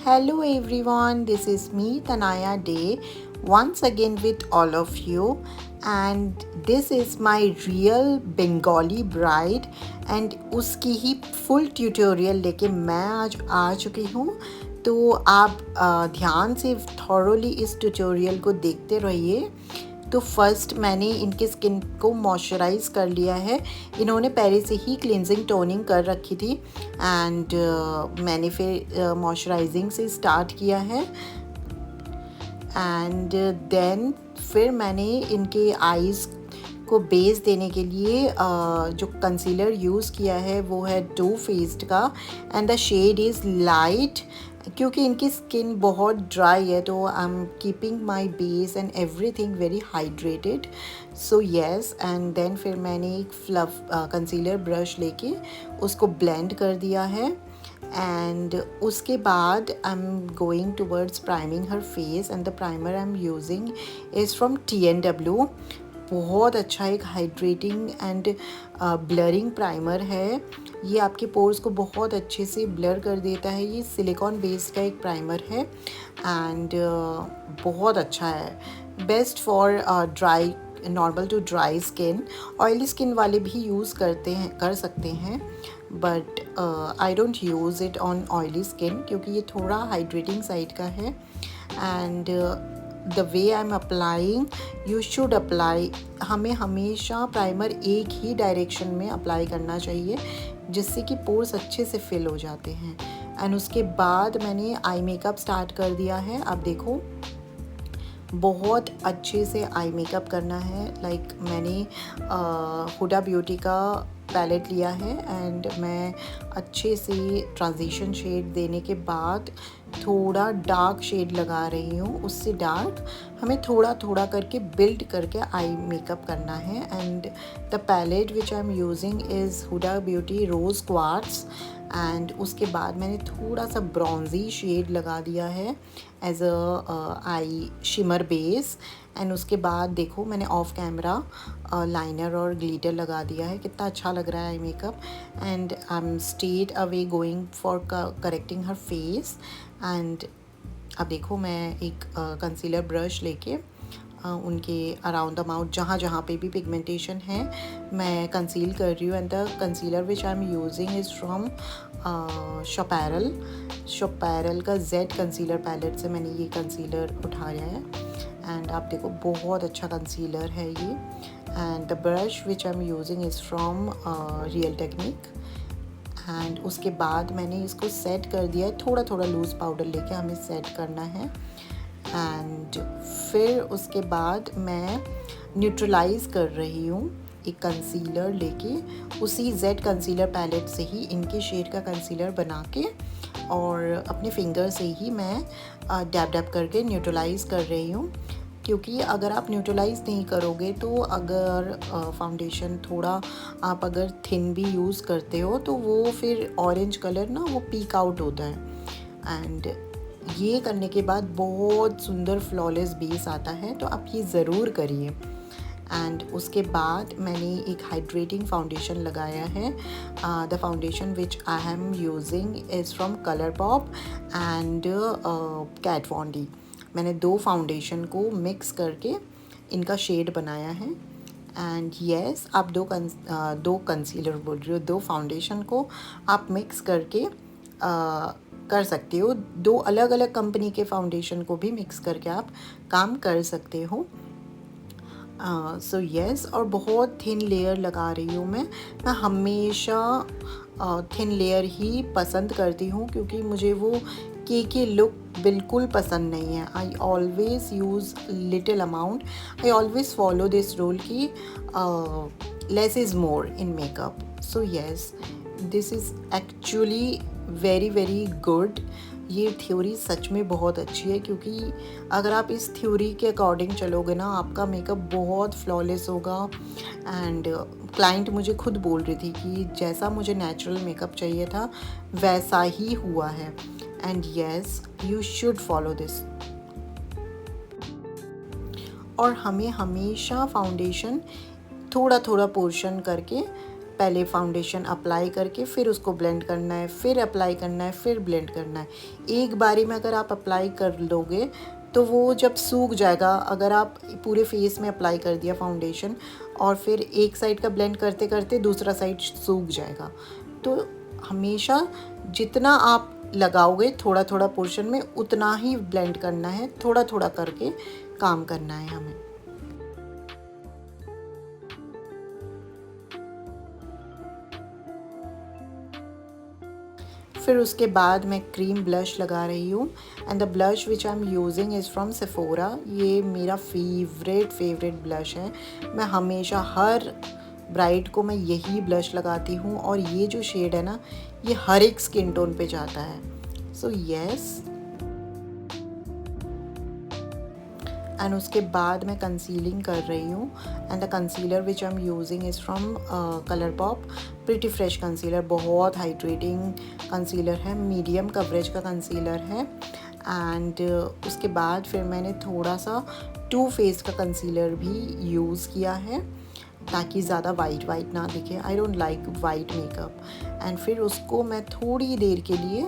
Hello everyone, this is me Tanaya Day once again with all of you, and this is my real Bengali bride and उसकी ही full tutorial लेके मैं आज आ चुकी हूँ। तो आप ध्यान से थॉरोली इस ट्यूटोरियल को देखते रहिए। तो फर्स्ट मैंने इनके स्किन को मॉइस्चराइज़ कर लिया है। इन्होंने पहले से ही क्लिनजिंग टोनिंग कर रखी थी एंड मैंने फिर मॉइस्चराइजिंग से स्टार्ट किया है एंड देन फिर मैंने इनके आईज़ को बेस देने के लिए जो कंसीलर यूज़ किया है वो है टू फेस्ड का and the shade is light. क्योंकि इनकी स्किन बहुत ड्राई है तो I am keeping my base and everything very hydrated. So yes, and then फिर मैंने एक फ्लफ कंसीलर ब्रश लेके उसको ब्लेंड कर दिया है एंड उसके बाद I am going towards priming her face and the primer I am using is from TNW। बहुत अच्छा एक हाइड्रेटिंग एंड ब्लरिंग प्राइमर है। ये आपके पोर्स को बहुत अच्छे से ब्लर कर देता है। ये सिलिकॉन बेस्ड का एक प्राइमर है एंड बहुत अच्छा है। Best for dry normal to dry skin. Oily skin वाले भी यूज़ कर सकते हैं but I don't use it on oily skin क्योंकि ये थोड़ा हाइड्रेटिंग साइड का है and the way I am applying you should apply. हमें हमेशा प्राइमर एक ही डायरेक्शन में अप्लाई करना चाहिए जिससे कि पोर्स अच्छे से फिल हो जाते हैं। एंड उसके बाद मैंने आई मेकअप स्टार्ट कर दिया है। आप देखो बहुत अच्छे से आई मेकअप करना है। लाइक मैंने हुडा ब्यूटी का पैलेट लिया है एंड मैं अच्छे से ट्रांजिशन शेड देने के बाद थोड़ा डार्क शेड लगा रही हूँ। उससे डार्क हमें थोड़ा थोड़ा करके बिल्ड करके आई मेकअप करना है and the palette which I am using is Huda Beauty rose quartz and उसके बाद मैंने थोड़ा सा ब्रॉन्जी शेड लगा दिया है as a eye shimmer base and उसके बाद देखो मैंने ऑफ कैमरा लाइनर और ग्लिटर लगा दिया है। कितना अच्छा लग रहा है eye makeup and I am straight away going for correcting her face. And अब देखो मैं एक कंसीलर ब्रश लेके उनके अराउंड द माउथ जहाँ जहाँ पे भी पिगमेंटेशन है मैं कंसील कर रही हूँ and the concealer which I am using is from शोपैरल का जेड कंसीलर पैलेट से मैंने ये कंसीलर उठाया है एंड आप देखो बहुत अच्छा कंसीलर है ये। And the brush which I am using is from real technique and उसके बाद मैंने इसको सेट कर दिया है। थोड़ा थोड़ा लूज़ पाउडर लेके हमें सेट करना है एंड फिर उसके बाद मैं न्यूट्रलाइज़ कर रही हूँ एक कंसीलर लेके। उसी जेड कंसीलर पैलेट से ही इनके शेड का कंसीलर बना के और अपने फिंगर से ही मैं डैब डैब करके न्यूट्रलाइज़ कर रही हूँ। क्योंकि अगर आप न्यूट्रलाइज़ नहीं करोगे तो अगर फाउंडेशन थोड़ा आप अगर थिन भी यूज़ करते हो तो वो फिर ऑरेंज कलर ना वो पीक आउट होता है एंड ये करने के बाद बहुत सुंदर फ्लॉलेस बेस आता है। तो आप ये ज़रूर करिए। एंड उसके बाद मैंने एक हाइड्रेटिंग फाउंडेशन लगाया है। The foundation which I am using is from ColourPop and Kat Von D. मैंने दो फाउंडेशन को मिक्स करके इनका शेड बनाया है एंड येस आप दो कंसीलर बोल रही हो, दो फाउंडेशन को आप मिक्स करके कर सकते हो। दो अलग अलग कंपनी के फाउंडेशन को भी मिक्स करके आप काम कर सकते हो। सो येस, और बहुत थिन लेयर लगा रही हूँ मैं हमेशा थिन लेयर ही पसंद करती हूँ क्योंकि मुझे वो केकी लुक बिल्कुल पसंद नहीं है। I always use little amount. I always follow this rule कि less is more in makeup. So yes, this is actually very very good. ये थ्योरी सच में बहुत अच्छी है क्योंकि अगर आप इस थ्योरी के अकॉर्डिंग चलोगे ना आपका मेकअप बहुत फ्लॉलेस होगा। एंड क्लाइंट मुझे खुद बोल रही थी कि जैसा मुझे नेचुरल मेकअप चाहिए था वैसा ही हुआ है and yes you should follow this. और हमें हमेशा फाउंडेशन थोड़ा थोड़ा पोर्शन करके पहले फाउंडेशन अप्लाई करके फिर उसको ब्लेंड करना है, फिर अप्लाई करना है, फिर ब्लेंड करना है। एक बारी में अगर आप अप्लाई कर लोगे तो वो जब सूख जाएगा, अगर आप पूरे फेस में अप्लाई कर दिया फाउंडेशन और फिर एक साइड का ब्लेंड करते करते दूसरा साइड सूख जाएगा। तो हमेशा जितना आप लगाओगे थोड़ा थोड़ा पोर्शन में, उतना ही ब्लेंड करना है, थोड़ा थोड़ा करके काम करना है हमें। फिर उसके बाद मैं क्रीम ब्लश लगा रही हूँ and the blush which I am using is from Sephora. ये मेरा फेवरेट ब्लश है। मैं हमेशा हर ब्राइड को मैं यही ब्लश लगाती हूँ और ये जो शेड है ना, ये हर एक स्किन टोन पे जाता है। सो यस, एंड उसके बाद मैं कंसीलिंग कर रही हूँ and the concealer which I am using is from colour pop pretty fresh concealer. बहुत हाइड्रेटिंग कंसीलर है, मीडियम कवरेज का कंसीलर है। एंड उसके बाद फिर मैंने थोड़ा सा टू फेस का कंसीलर भी यूज़ किया है ताकि ज़्यादा वाइट ना दिखे। I don't like white makeup. And फिर उसको मैं थोड़ी देर के लिए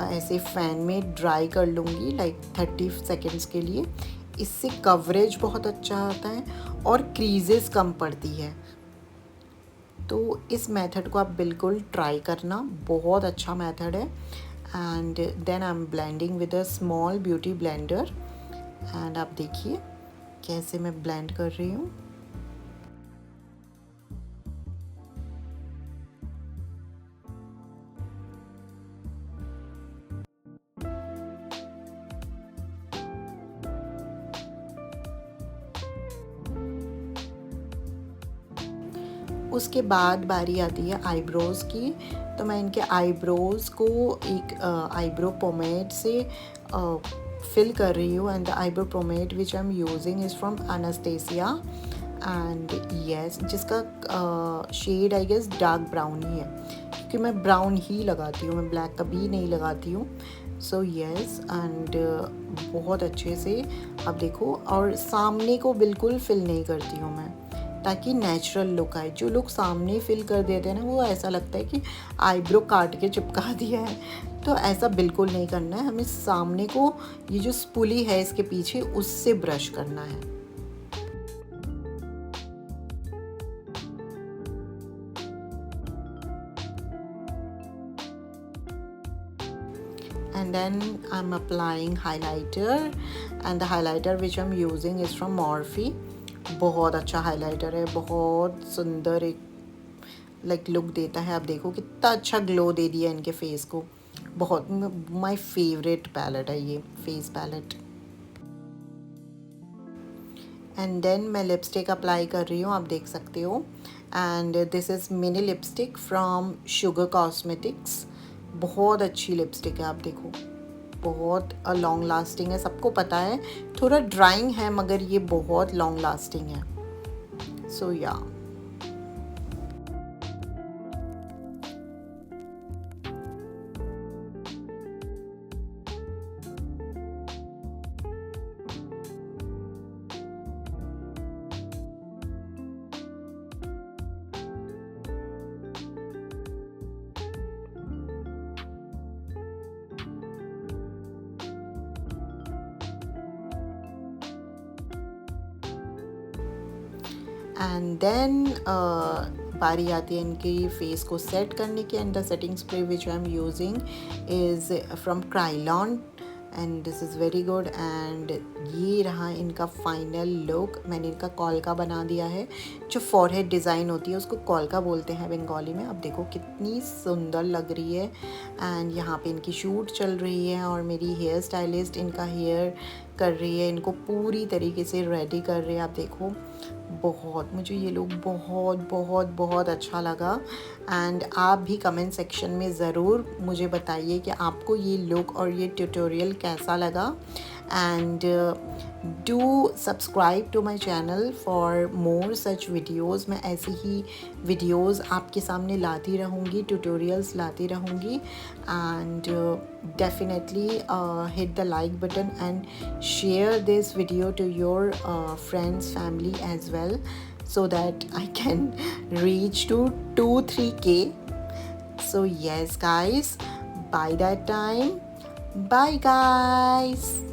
ऐसे फ़ैन में ड्राई कर लूँगी, लाइक 30 सेकेंड्स के लिए। इससे कवरेज बहुत अच्छा आता है और क्रीजेस कम पड़ती है। तो इस मेथड को आप बिल्कुल ट्राई करना, बहुत अच्छा मेथड है। And then I am blending with a small beauty blender and आप देखिए कैसे मैं ब्लेंड कर रही हूँ। उसके बाद बारी आती है आईब्रोज़ की। तो मैं इनके आईब्रोज़ को एक आईब्रो पोमेड से फिल कर रही हूँ and the eyebrow pomade which I am using is from Anastasia and yes, जिसका shade I guess dark brown ही है, क्योंकि मैं ब्राउन ही लगाती हूँ, मैं ब्लैक कभी नहीं लगाती हूँ। सो यस, एंड बहुत अच्छे से आप देखो, और सामने को बिल्कुल फिल नहीं करती हूँ मैं, ताकि नेचुरल लुक आए। जो लोग सामने फिल कर देते हैं ना, वो ऐसा लगता है कि आईब्रो काट के चिपका दिया है। तो ऐसा बिल्कुल नहीं करना है, हमें सामने को, ये जो स्पूली है इसके पीछे, उससे ब्रश करना है। And then I'm applying highlighter and the highlighter which I'm using is from Morphe। बहुत अच्छा हाइलाइटर है, बहुत सुंदर एक लाइक लुक देता है। आप देखो कितना अच्छा ग्लो दे दिया इनके फेस को। बहुत माय फेवरेट पैलेट है ये फेस पैलेट। एंड देन मैं लिपस्टिक अप्लाई कर रही हूँ, आप देख सकते हो। And this is mini lipstick from sugar cosmetics. बहुत अच्छी लिपस्टिक है, आप देखो, बहुत लॉन्ग लास्टिंग है। सबको पता है थोड़ा ड्राइंग है, मगर ये बहुत लॉन्ग लास्टिंग है। सो या एंड देन बारी आती है इनकी फेस को सेट करने की। And the setting spray which I am using is from Krylon and this is very good. And ये रहा इनका फाइनल लुक। मैंने इनका कॉलका बना दिया है, जो फॉरहेड डिज़ाइन होती है उसको कॉलका बोलते हैं बंगाली में। अब देखो कितनी सुंदर लग रही है। एंड यहाँ पे इनकी शूट चल रही है और मेरी हेयर स्टाइलिस्ट इनका हेयर कर रही है, इनको पूरी तरीके से रेडी कर रही है। आप देखो, बहुत मुझे ये लुक बहुत बहुत बहुत अच्छा लगा। एंड आप भी कमेंट सेक्शन में ज़रूर मुझे बताइए कि आपको ये लुक और ये ट्यूटोरियल कैसा लगा। And do subscribe to my channel for more such videos. मैं ऐसी ही वीडियोज़ आपके सामने लाती रहूँगी, ट्यूटोरियल्स लाती रहूँगी। And definitely hit the like button and share this video to your friends, family as well। so that I can reach to 2-3K. So yes guys, by that time, bye guys.